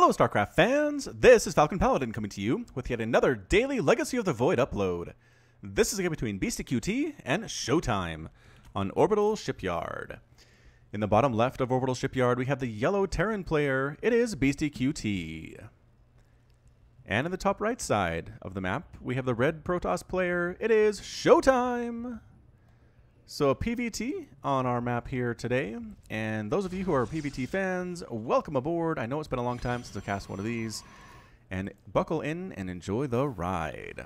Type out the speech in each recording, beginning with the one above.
Hello StarCraft fans, this is Falcon Paladin coming to you with yet another daily Legacy of the Void upload. This is a game between Beastyqt and ShoWTimE on Orbital Shipyard. In the bottom left of Orbital Shipyard we have the yellow Terran player, it is Beastyqt. And in the top right side of the map we have the red Protoss player, it is ShoWTimE. So a PvT on our map here today, and those of you who are PvT fans, welcome aboard. I know it's been a long time since I've cast one of these, and buckle in and enjoy the ride.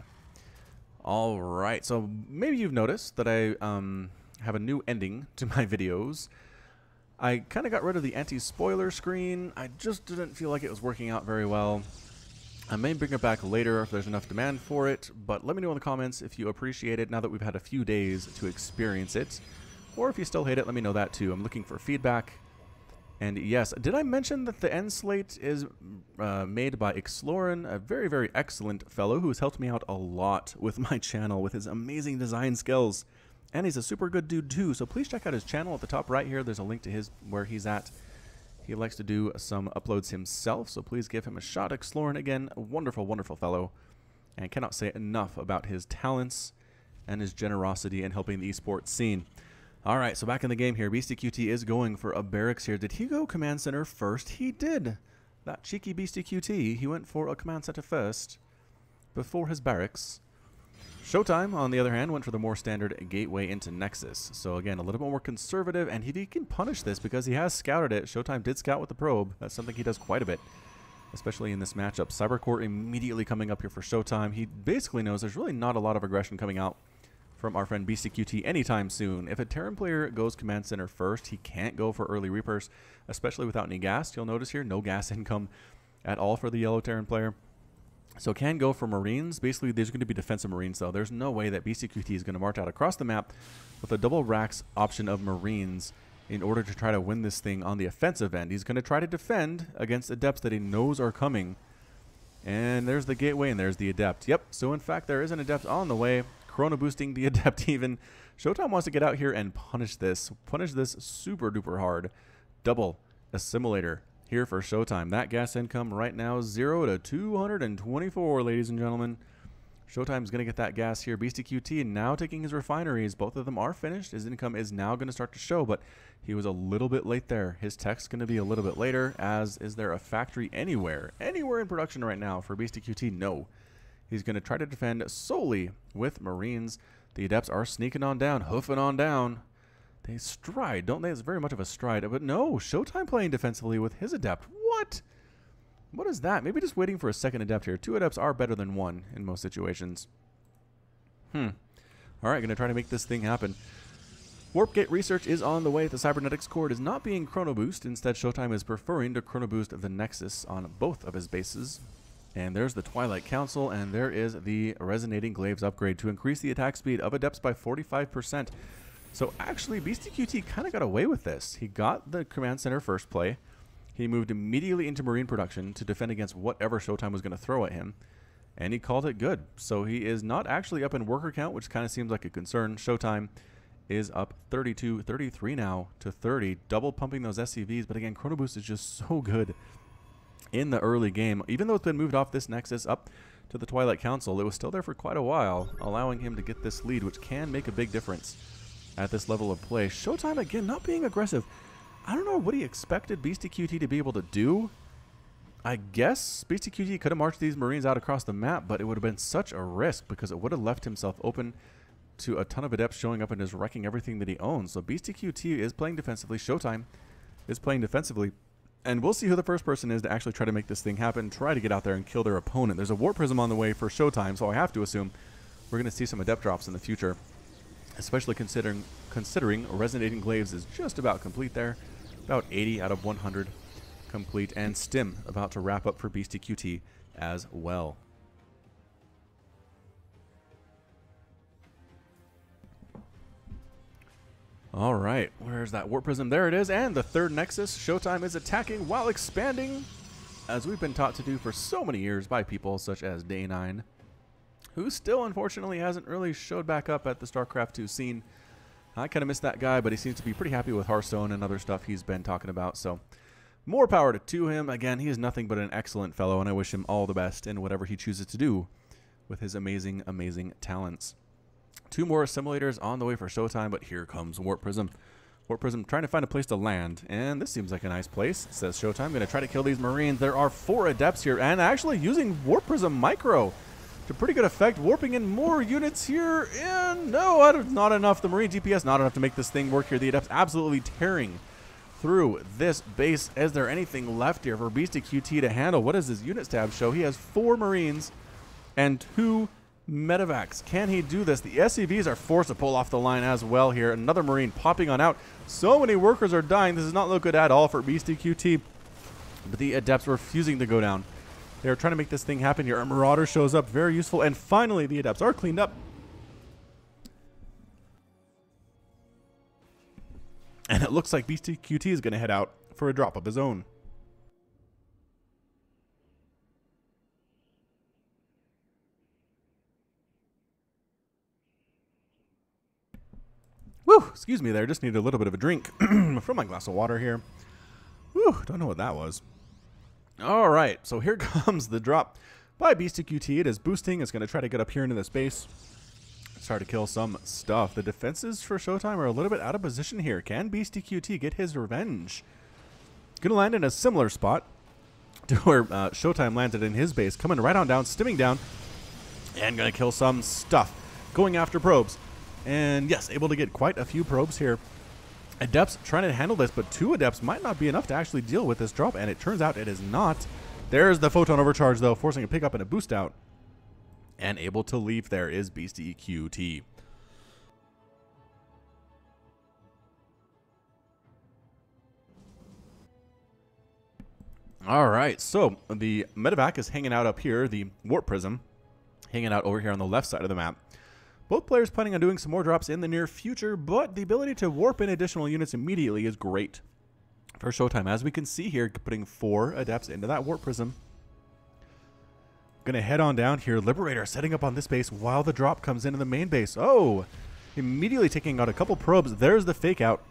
Alright, so maybe you've noticed that I have a new ending to my videos. I kind of got rid of the anti-spoiler screen. I just didn't feel like it was working out very well. I may bring it back later if there's enough demand for it, but let me know in the comments if you appreciate it now that we've had a few days to experience it. Or if you still hate it, let me know that too. I'm looking for feedback. And yes, did I mention that the end slate is made by Ixloran, a very, very excellent fellow who has helped me out a lot with my channel with his amazing design skills. And he's a super good dude too, so please check out his channel at the top right here. There's a link to his where he's at. He likes to do some uploads himself, so please give him a shot. Ixloran, again, a wonderful, wonderful fellow. And I cannot say enough about his talents and his generosity in helping the esports scene. Alright, so back in the game here, Beastyqt is going for a barracks here. Did he go command center first? He did. That cheeky Beastyqt, he went for a command center first before his barracks. ShoWTimE, on the other hand, went for the more standard gateway into Nexus. So again, a little bit more conservative, and he can punish this because he has scouted it. ShoWTimE did scout with the probe. That's something he does quite a bit, especially in this matchup. Cybercore immediately coming up here for ShoWTimE. He basically knows there's really not a lot of aggression coming out from our friend Beastyqt anytime soon. If a Terran player goes command center first, he can't go for early Reapers, especially without any gas. You'll notice here, no gas income at all for the yellow Terran player. So can go for Marines. Basically, there's going to be defensive Marines, though. There's no way that Beastyqt is going to march out across the map with a double racks option of Marines in order to try to win this thing on the offensive end. He's going to try to defend against Adepts that he knows are coming. And there's the gateway, and there's the Adept. Yep, so in fact, there is an Adept on the way. Chrono boosting the Adept even. ShoWTimE wants to get out here and punish this. Punish this super duper hard. Double Assimilator here for ShoWTimE. That gas income right now 0 to 224, ladies and gentlemen. ShoWTimE's going to get that gas here. Beastyqt now taking his refineries. Both of them are finished. His income is now going to start to show, but he was a little bit late there. His tech's going to be a little bit later, as is there a factory anywhere in production right now for Beastyqt? No. He's going to try to defend solely with Marines. The Adepts are sneaking on down, hoofing on down. They stride, don't they? It's very much of a stride. But no, ShoWTimE playing defensively with his Adept. What? What is that? Maybe just waiting for a second Adept here. Two Adepts are better than one in most situations. Alright, going to try to make this thing happen. Warp Gate research is on the way. The Cybernetics core is not being Chrono Boost. Instead, ShoWTimE is preferring to Chrono Boost the Nexus on both of his bases. And there's the Twilight Council, and there is the Resonating Glaives upgrade to increase the attack speed of Adepts by 45%. So actually, Beastyqt kind of got away with this. He got the command center first play. He moved immediately into Marine production to defend against whatever ShoWTimE was going to throw at him. And he called it good. So he is not actually up in worker count, which kind of seems like a concern. ShoWTimE is up 32, 33 now to 30, double pumping those SCVs. But again, Chrono Boost is just so good in the early game. Even though it's been moved off this Nexus up to the Twilight Council, it was still there for quite a while, allowing him to get this lead, which can make a big difference at this level of play. ShoWTimE, again, not being aggressive. I don't know what he expected Beastyqt to be able to do. I guess Beastyqt could have marched these Marines out across the map, but it would have been such a risk because it would have left himself open to a ton of Adepts showing up and just wrecking everything that he owns. So Beastyqt is playing defensively. ShoWTimE is playing defensively. And we'll see who the first person is to actually try to make this thing happen, try to get out there and kill their opponent. There's a Warp Prism on the way for ShoWTimE, so I have to assume we're going to see some Adept drops in the future, especially considering Resonating Glaives is just about complete there. About 80 out of 100 complete, and Stim about to wrap up for Beastyqt as well. Alright, where's that Warp Prism? There it is, and the third Nexus. ShoWTimE is attacking while expanding, as we've been taught to do for so many years by people such as Day9, who still unfortunately hasn't really showed back up at the StarCraft 2 scene. I kind of miss that guy, but he seems to be pretty happy with Hearthstone and other stuff he's been talking about, so More power to him. Again, he is nothing but an excellent fellow, and I wish him all the best in whatever he chooses to do with his amazing, amazing talents. 2 more simulators on the way for ShoWTimE, but here comes Warp Prism. Warp Prism trying to find a place to land, and this seems like a nice place. It says ShoWTimE, going to try to kill these Marines. There are 4 Adepts here, and actually using Warp Prism Micro to pretty good effect, warping in more units here, and no, not enough. The Marine GPS, not enough to make this thing work here. The Adepts absolutely tearing through this base. Is there anything left here for Beastyqt to handle? What does his units tab show? He has 4 Marines and 2 medevacs. Can he do this? The SCVs are forced to pull off the line as well here. Another Marine popping on out. So many workers are dying. This does not look good at all for Beastyqt. But the Adepts refusing to go down. They're trying to make this thing happen here. A Marauder shows up. Very useful. And finally, the Adepts are cleaned up. And it looks like Beastyqt is going to head out for a drop of his own. Whew, excuse me there. Just need a little bit of a drink from my glass of water here. Whew, don't know what that was. All right, so here comes the drop by Beastyqt. It is boosting. It's going to try to get up here into this base. Try to kill some stuff. The defenses for ShoWTimE are a little bit out of position here. Can Beastyqt get his revenge? Going to land in a similar spot to where ShoWTimE landed in his base. Coming right on down, stimming down, and going to kill some stuff. Going after probes. And yes, able to get quite a few probes here. Adepts trying to handle this, but 2 Adepts might not be enough to actually deal with this drop, and it turns out it is not. There's the photon overcharge, though, forcing a pickup and a boost out. And able to leave there is Beastyqt. All right, so the medevac is hanging out up here, the Warp Prism hanging out over here on the left side of the map. Both players planning on doing some more drops in the near future, but the ability to warp in additional units immediately is great for ShoWTimE. As we can see here, putting 4 Adepts into that Warp Prism. Going to head on down here. Liberator setting up on this base while the drop comes into the main base. Oh, immediately taking out a couple probes. There's the fake out.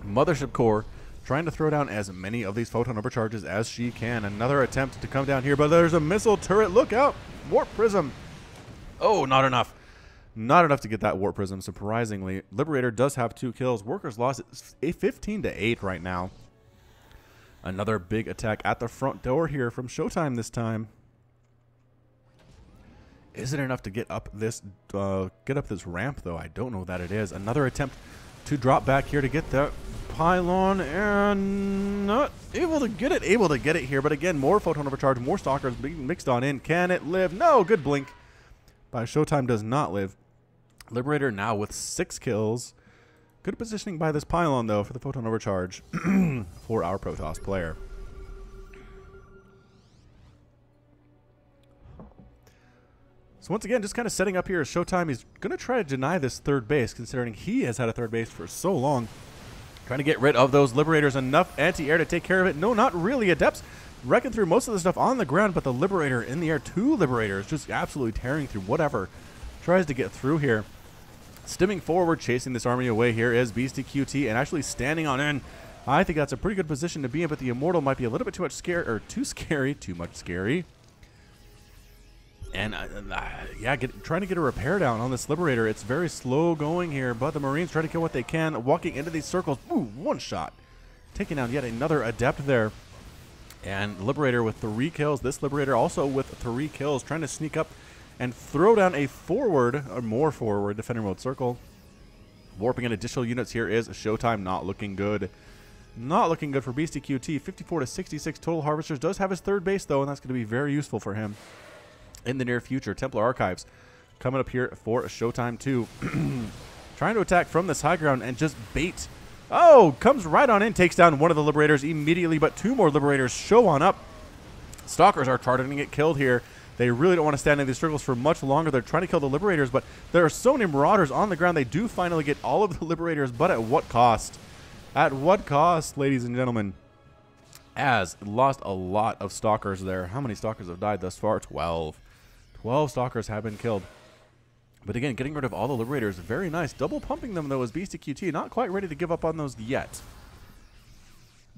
Mothership Core trying to throw down as many of these photon overcharges as she can. Another attempt to come down here, but there's a missile turret. Look out. Warp Prism. Oh, not enough. Not enough to get that Warp Prism, surprisingly. Liberator does have 2 kills. Workers lost 15-8 right now. Another big attack at the front door here from ShoWTimE this time. Is it enough to get up this ramp, though? I don't know that it is. Another attempt to drop back here to get that pylon, and not able to get it. Able to get it here, but again, more photon overcharge, more stalkers being mixed on in. Can it live? No, good blink. By ShoWTimE does not live. Liberator now with 6 kills. Good positioning by this pylon, though, for the photon overcharge for our Protoss player. So once again, just kind of setting up here as ShoWTimE. He's going to try to deny this 3rd base, considering he has had a 3rd base for so long. Trying to get rid of those Liberators. Enough anti-air to take care of it. No, not really. Adepts wrecking through most of the stuff on the ground, but the Liberator in the air. 2 Liberators just absolutely tearing through whatever tries to get through here. Stimming forward, chasing this army away here is Beastyqt, and actually standing on in. I think that's a pretty good position to be in, but the Immortal might be a little bit too much scary, or too much scary. And yeah, trying to get a repair down on this Liberator. It's very slow going here, but the Marines try to kill what they can, walking into these circles. Ooh, 1 shot. Taking out yet another Adept there. And Liberator with 3 kills. This Liberator also with 3 kills, trying to sneak up and throw down a forward, or more forward, defender mode circle. Warping in additional units here is ShoWTimE. Not looking good. Not looking good for Beastyqt. 54-66 total harvesters. Does have his 3rd base, though, and that's going to be very useful for him in the near future. Templar Archives coming up here for ShoWTimE too. Trying to attack from this high ground and just bait. Oh, comes right on in, takes down one of the Liberators immediately, but 2 more Liberators show on up. Stalkers are starting to get killed here. They really don't want to stand in these circles for much longer. They're trying to kill the Liberators, but there are so many Marauders on the ground. They do finally get all of the Liberators, but at what cost? At what cost, ladies and gentlemen? As lost a lot of Stalkers there. How many Stalkers have died thus far? 12. 12 Stalkers have been killed. But again, getting rid of all the Liberators, very nice. Double pumping them, though, as Beastyqt. Not quite ready to give up on those yet.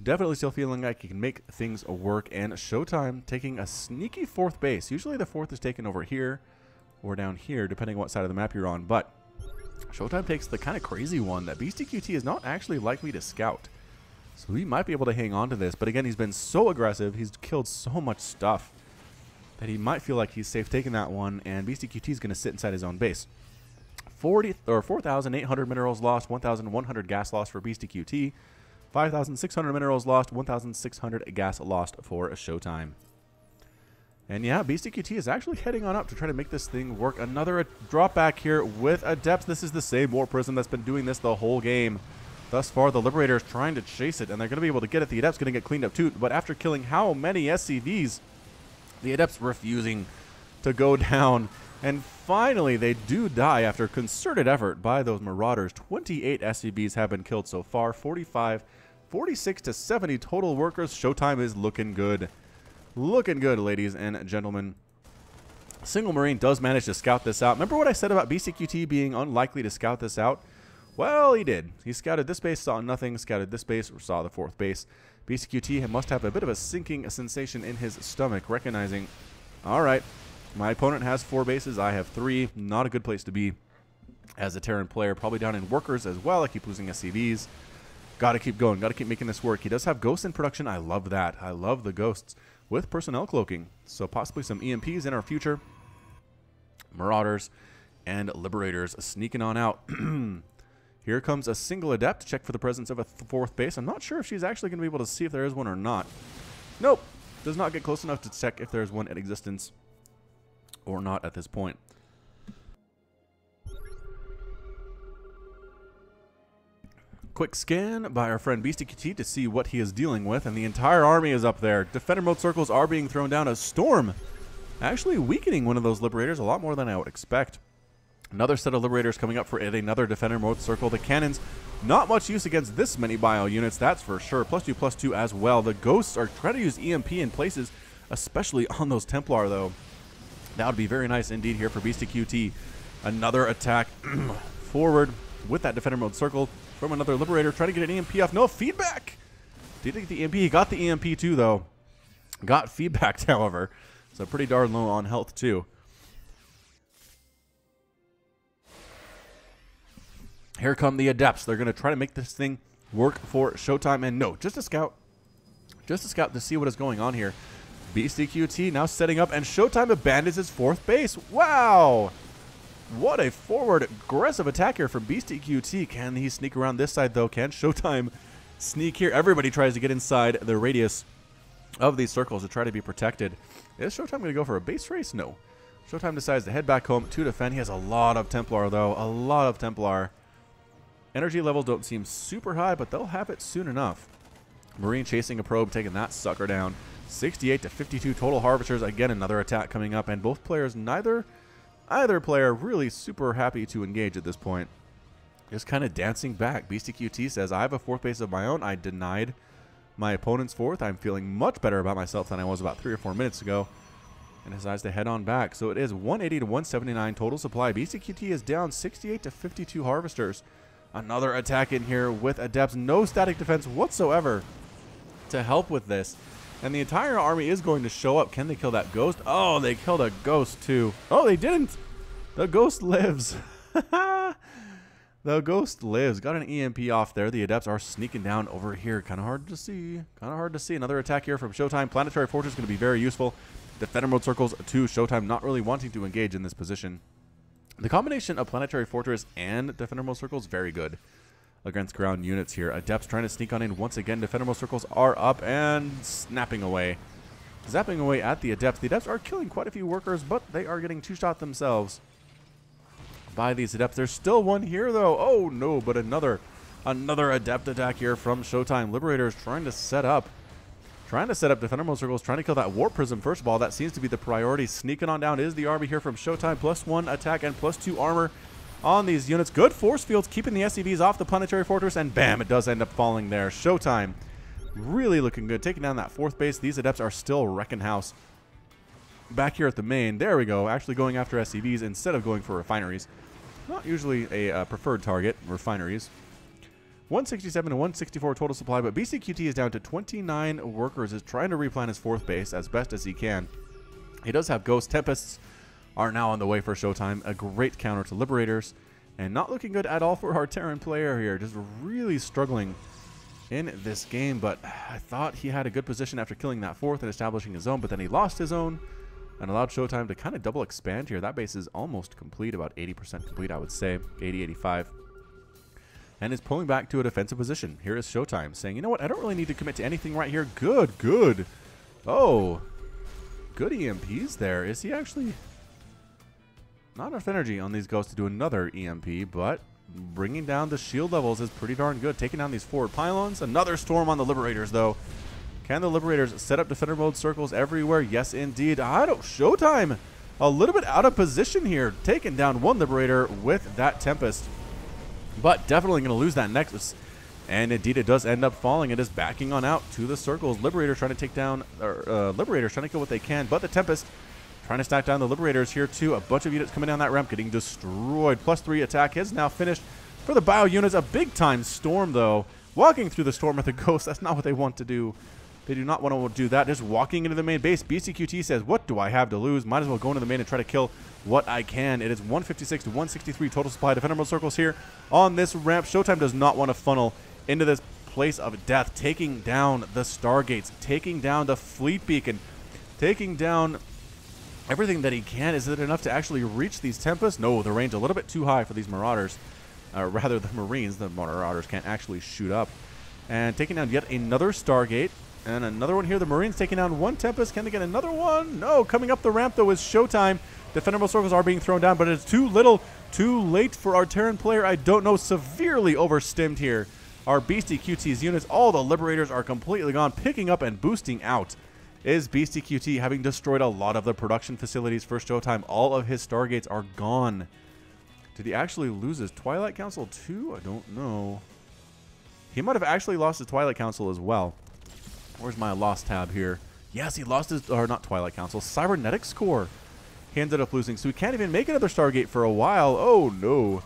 Definitely still feeling like he can make things work. And ShoWTimE taking a sneaky 4th base. Usually the 4th is taken over here or down here, depending on what side of the map you're on. But ShoWTimE takes the kind of crazy one that Beastyqt is not actually likely to scout. So he might be able to hang on to this. But again, he's been so aggressive. He's killed so much stuff that he might feel like he's safe taking that one. And Beastyqt is going to sit inside his own base. 4,800 minerals lost, 1,100 gas lost for Beastyqt. 5,600 minerals lost, 1,600 gas lost for ShoWTimE. And yeah, Beastyqt is actually heading on up to try to make this thing work. Another drop back here with Adepts. This is the same War Prism that's been doing this the whole game. Thus far, the Liberator is trying to chase it, and they're going to be able to get it. The Adepts going to get cleaned up too, but after killing how many SCVs, the Adepts refusing to go down. And finally, they do die after concerted effort by those Marauders. 28 SCVs have been killed so far, 46 to 70 total workers. ShoWTimE is looking good. Looking good, ladies and gentlemen. Single Marine does manage to scout this out. Remember what I said about Beastyqt being unlikely to scout this out? Well, he did. He scouted this base, saw nothing, scouted this base, or saw the 4th base. Beastyqt must have a bit of a sinking sensation in his stomach, recognizing, all right, my opponent has 4 bases, I have 3. Not a good place to be as a Terran player. Probably down in workers as well. I keep losing SCVs. Got to keep going. Got to keep making this work. He does have ghosts in production. I love that. I love the ghosts with personnel cloaking. So possibly some EMPs in our future. Marauders and Liberators sneaking on out. Here comes a single Adept to check for the presence of a 4th base. I'm not sure if she's actually going to be able to see if there is one or not. Nope. Does not get close enough to check if there's one in existence or not at this point. Quick scan by our friend Beastyqt to see what he is dealing with, and the entire army is up there. Defender mode circles are being thrown down. A storm actually weakening one of those Liberators a lot more than I would expect. Another set of Liberators coming up for it. Another defender mode circle. The cannons, not much use against this many bio units, that's for sure. +2/+2 as well. The ghosts are trying to use EMP in places, especially on those Templar, though. That would be very nice indeed here for Beastyqt. Another attack forward with that defender mode circle from another Liberator, trying to get an EMP off. No feedback. Did get the EMP. He got the EMP too, though. Got feedback, however. So pretty darn low on health too. Here come the Adepts. They're going to try to make this thing work for ShoWTimE. And no, just a scout. Just a scout to see what is going on here. Beastyqt now setting up, and ShoWTimE abandons his 4th base. Wow! What a forward aggressive attack here from Beastyqt. Can he sneak around this side, though? Can ShoWTimE sneak here? Everybody tries to get inside the radius of these circles to try to be protected. Is ShoWTimE going to go for a base race? No. ShoWTimE decides to head back home to defend. He has a lot of Templar, though. A lot of Templar. Energy levels don't seem super high, but they'll have it soon enough. Marine chasing a probe, taking that sucker down. 68 to 52 total Harvesters. Again, another attack coming up, and both players, either player really super happy to engage at this point. Just kind of dancing back. Beastyqt says, I have a 4th base of my own. I denied my opponent's 4th. I'm feeling much better about myself than I was about 3 or 4 minutes ago. And decides to head on back. So it is 180 to 179 total supply. Beastyqt is down 68 to 52 Harvesters. Another attack in here with Adepts. No static defense whatsoever to help with this. And the entire army is going to show up. Can they kill that ghost? Oh, they killed a ghost too. Oh, they didn't. The ghost lives. The ghost lives. Got an EMP off there. The Adepts are sneaking down over here. Kind of hard to see. Kind of hard to see. Another attack here from ShoWTimE. Planetary Fortress is going to be very useful. Defender mode circles to ShoWTimE, not really wanting to engage in this position. The combination of Planetary Fortress and Defender mode circles, very good against ground units here. Adepts trying to sneak on in once again. Defender mode circles are up and snapping away. Zapping away at the Adepts. The Adepts are killing quite a few workers, but they are getting 2-shot themselves by these Adepts. There's still one here, though. Oh, no, but another Adept attack here from ShoWTimE. Liberators trying to set up Defender mode circles, trying to kill that War Prism first of all. That seems to be the priority. Sneaking on down is the army here from ShoWTimE. +1 attack and +2 armor on these units. Good force fields, keeping the SCVs off the Planetary Fortress, and bam, it does end up falling there. ShoWTimE really looking good, taking down that 4th base. These Adepts are still wrecking house back here at the main. There we go, actually going after SCVs instead of going for refineries. Not usually a preferred target, refineries. 167 and 164 total supply, but Beastyqt is down to 29 workers, is trying to replan his 4th base as best as he can. He does have Ghost. Tempests are now on the way for ShoWTimE, a great counter to Liberators, and not looking good at all for our Terran player here, just really struggling in this game, but I thought he had a good position after killing that 4th and establishing his own, but then he lost his own and allowed ShoWTimE to kind of double expand here. That base is almost complete, about 80% complete, I would say, 80, 85. And is pulling back to a defensive position. Here is ShoWTimE saying, you know what, I don't really need to commit to anything right here. Good, good. Oh, good EMPs there. Is he actually... Not enough energy on these ghosts to do another EMP, but bringing down the shield levels is pretty darn good. Taking down these forward pylons. Another storm on the Liberators, though. Can the Liberators set up defender mode circles everywhere? Yes, indeed. ShoWTimE a little bit out of position here. Taking down one Liberator with that Tempest. But definitely going to lose that Nexus. And indeed, it does end up falling. It is backing on out to the circles. Liberators trying to take down... Liberators trying to kill what they can. But the Tempest... trying to stack down the Liberators here, too. A bunch of units coming down that ramp, getting destroyed. +3 attack is now finished for the bio units. A big-time storm, though. Walking through the storm with the Ghost, that's not what they want to do. They do not want to do that. Just walking into the main base. Beastyqt says, what do I have to lose? Might as well go into the main and try to kill what I can. It is 156 to 163 total supply. Defender mode circles here on this ramp. ShoWTimE does not want to funnel into this place of death. Taking down the Stargates. Taking down the Fleet Beacon. Taking down... everything that he can. Is it enough to actually reach these Tempests? No, the range a little bit too high for these Marauders. Rather, the Marines. The Marauders can't actually shoot up. And taking down yet another Stargate. And another one here. The Marines taking down one Tempest. Can they get another one? No. Coming up the ramp, though, is ShoWTimE. Defender mode circles are being thrown down, but it's too little, too late for our Terran player. I don't know. Severely overstimmed here. Our Beastyqt's units. All the Liberators are completely gone. Picking up and boosting out is Beastyqt, having destroyed a lot of the production facilities for ShoWTimE. All of his Stargates are gone. Did he actually lose his Twilight Council too? I don't know. He might have actually lost his Twilight Council as well. Where's my lost tab here? Yes, he lost his, or not Twilight Council, Cybernetics Core. He ended up losing, so he can't even make another Stargate for a while. Oh no.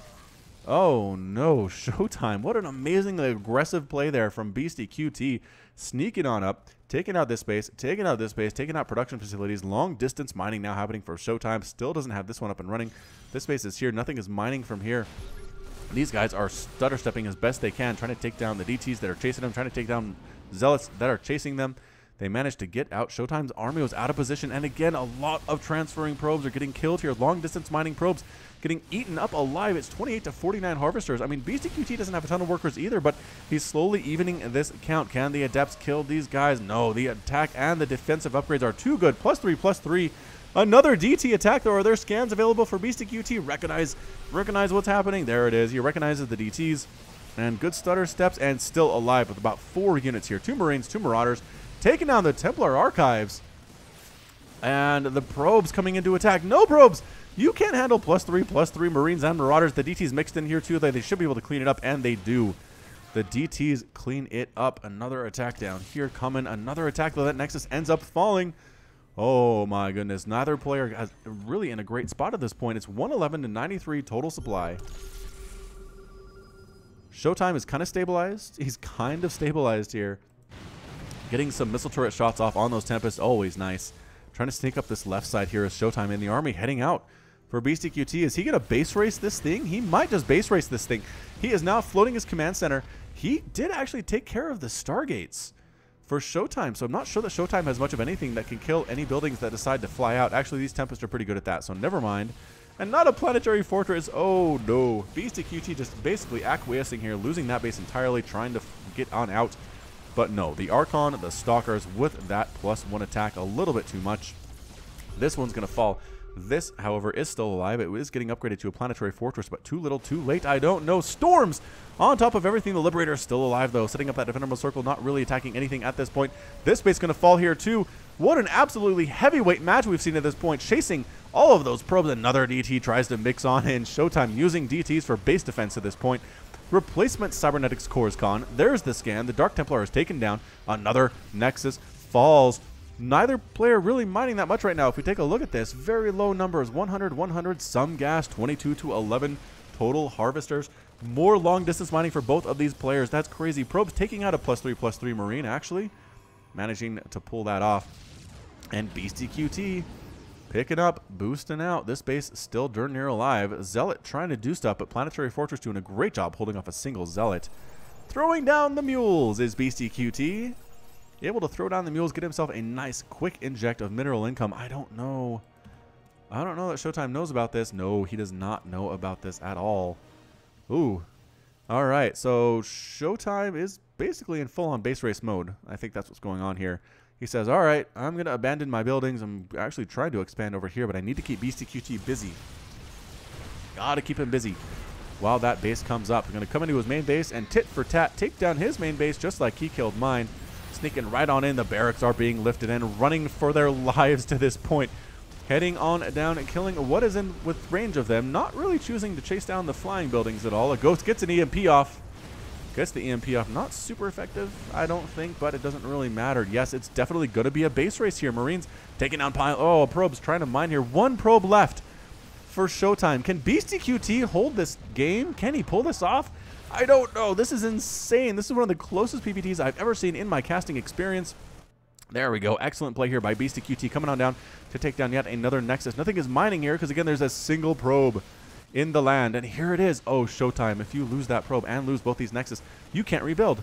Oh no, ShoWTimE. What an amazing aggressive play there from Beastyqt. Sneaking on up, taking out this base, taking out this base, taking out production facilities. Long distance mining now happening for ShoWTimE. Still doesn't have this one up and running. This base is here. Nothing is mining from here. These guys are stutter stepping as best they can, trying to take down the DTs that are chasing them, trying to take down Zealots that are chasing them. They managed to get out. ShoWTimE's army was out of position, and again, a lot of transferring probes are getting killed here. Long distance mining probes getting eaten up alive. It's 28 to 49 harvesters. I mean, Beastyqt doesn't have a ton of workers either, but he's slowly evening this count. Can the adepts kill these guys? No, the attack and the defensive upgrades are too good. +3, +3. Another DT attack, though. Are there scans available for Beastyqt? Recognize what's happening. There it is. He recognizes the DTs. And good stutter steps, and still alive with about 4 units here. 2 Marines, 2 Marauders. Taking down the Templar Archives. And the probes coming into attack. No probes! You can't handle +3, +3 Marines and Marauders. The DTs mixed in here too. They should be able to clean it up, and they do. The DTs clean it up. Another attack down here coming. Another attack, though that Nexus ends up falling. Oh my goodness. Neither player is really in a great spot at this point. It's 111 to 93 total supply. ShoWTimE is kind of stabilized. He's kind of stabilized here. Getting some missile turret shots off on those Tempests, always nice. Trying to sneak up this left side here is ShoWTimE in the army, heading out for Beastyqt. Is he going to base race this thing? He might just base race this thing. He is now floating his command center. He did actually take care of the Stargates for ShoWTimE, so I'm not sure that ShoWTimE has much of anything that can kill any buildings that decide to fly out. Actually, these Tempests are pretty good at that, so never mind. And not a planetary fortress. Oh no. Beastyqt just basically acquiescing here, losing that base entirely, trying to get on out. But no, the Archon, the Stalkers with that +1 attack, a little bit too much. This one's going to fall. This, however, is still alive. It is getting upgraded to a planetary fortress, but too little, too late. I don't know. Storms on top of everything. The Liberator is still alive, though. Setting up that defender mode circle, not really attacking anything at this point. This base going to fall here, too. What an absolutely heavyweight match we've seen at this point. Chasing all of those probes. Another DT tries to mix on in. ShoWTimE using DTs for base defense at this point. Replacement Cybernetics Core is gone. There's the scan. The Dark Templar is taken down. Another Nexus falls. Neither player really mining that much right now. If we take a look at this, very low numbers. 100, 100, some gas, 22 to 11 total harvesters. More long-distance mining for both of these players. That's crazy. Probes taking out a +3/+3 Marine, actually. Managing to pull that off. And Beastyqt picking up, boosting out. This base still darn near alive. Zealot trying to do stuff, but Planetary Fortress doing a great job holding off a single Zealot. Throwing down the mules is Beastyqt. Able to throw down the mules, get himself a nice quick inject of mineral income. I don't know that ShoWTimE knows about this. No, he does not know about this at all. Ooh. All right, so ShoWTimE is basically in full-on base race mode. I think that's what's going on here. He says, all right, I'm going to abandon my buildings. I'm actually trying to expand over here, but I need to keep Beastyqt busy. Got to keep him busy while that base comes up. I'm going to come into his main base and tit for tat take down his main base just like he killed mine. Sneaking right on in. The barracks are being lifted and running for their lives to this point. Heading on down and killing what is in with range of them. Not really choosing to chase down the flying buildings at all. A ghost gets an EMP off. Gets the EMP off. Not super effective, I don't think, but it doesn't really matter. Yes, it's definitely going to be a base race here. Marines taking down pile. Oh, probes trying to mine here. One probe left for ShoWTimE. Can Beastyqt hold this game? Can he pull this off? I don't know. This is insane. This is one of the closest PvTs I've ever seen in my casting experience. There we go. Excellent play here by Beastyqt, coming on down to take down yet another Nexus. Nothing is mining here because, again, there's a single probe in the land. And here it is. Oh, ShoWTimE, if you lose that probe and lose both these Nexus, you can't rebuild.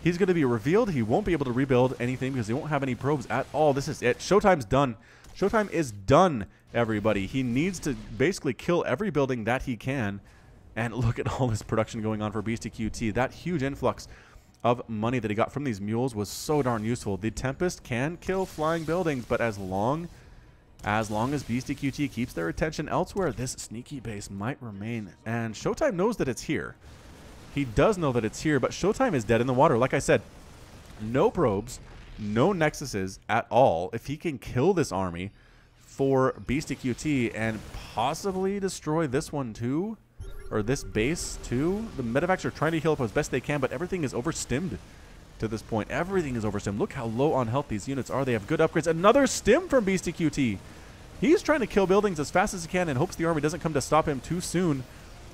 He's going to be revealed. He won't be able to rebuild anything because he won't have any probes at all. This is it. ShoWTimE's done. ShoWTimE is done, everybody. He needs to basically kill every building that he can. And look at all this production going on for Beastyqt. That huge influx of money that he got from these mules was so darn useful. The Tempest can kill flying buildings, but as long as Beastyqt keeps their attention elsewhere, this sneaky base might remain. And ShoWTimE knows that it's here. He does know that it's here, but ShoWTimE is dead in the water. Like I said, no probes, no Nexuses at all. If he can kill this army for Beastyqt and possibly destroy this one too, or this base too. The medevacs are trying to heal up as best they can, but everything is overstimmed to this point. Everything is overstimmed. Look how low on health these units are. They have good upgrades. Another stim from Beastyqt. He's trying to kill buildings as fast as he can and hopes the army doesn't come to stop him too soon.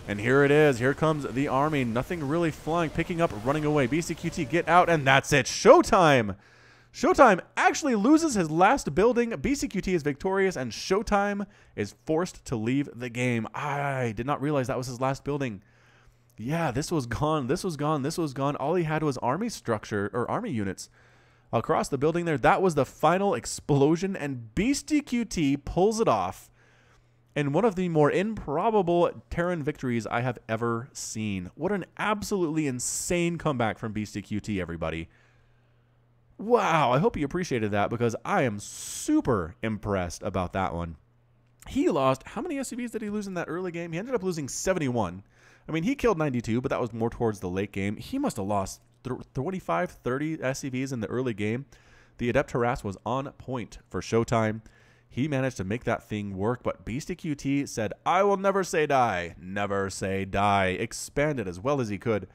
And here it is. Here comes the army. Nothing really flying, picking up, running away. Beastyqt, get out, and that's it. ShoWTimE. ShoWTimE actually loses his last building. Beastyqt is victorious, and ShoWTimE is forced to leave the game. I did not realize that was his last building. Yeah, this was gone. This was gone. This was gone. All he had was army structure, or army units across the building there. That was the final explosion, and Beastyqt pulls it off in one of the more improbable Terran victories I have ever seen. What an absolutely insane comeback from Beastyqt, everybody. Wow, I hope you appreciated that because I am super impressed about that one. He lost, how many SCVs did he lose in that early game? He ended up losing 71. I mean, he killed 92, but that was more towards the late game. He must have lost 25, 30 SCVs in the early game. The Adept Harass was on point for ShoWTimE. He managed to make that thing work, but Beastyqt said, I will never say die. Never say die. Expanded as well as he could.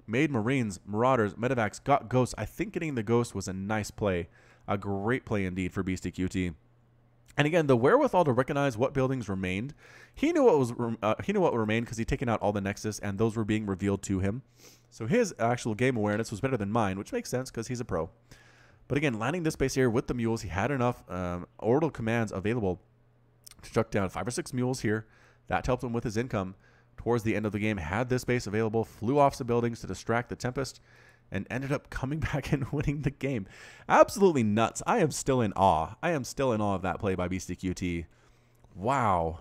Made Marines, Marauders, Medevacs, got Ghosts. I think getting the Ghost was a nice play. A great play indeed for Beastyqt. And again, the wherewithal to recognize what buildings remained. He knew what remained because he'd taken out all the Nexus, and those were being revealed to him. So his actual game awareness was better than mine, which makes sense because he's a pro. But again, landing this base here with the mules, he had enough orbital commands available to chuck down 5 or 6 mules here. That helped him with his income. Towards the end of the game, had this base available, flew off some buildings to distract the Tempest, and ended up coming back and winning the game. Absolutely nuts. I am still in awe. I am still in awe of that play by Beastyqt. Wow.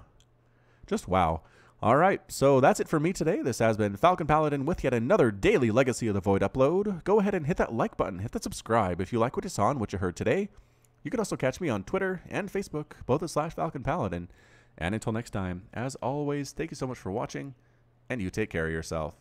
Just wow. All right, so that's it for me today. This has been Falcon Paladin with yet another daily Legacy of the Void upload. Go ahead and hit that like button. Hit that subscribe if you like what you saw and what you heard today. You can also catch me on Twitter and Facebook, both as /Falcon Paladin. And until next time, as always, thank you so much for watching, and you take care of yourself.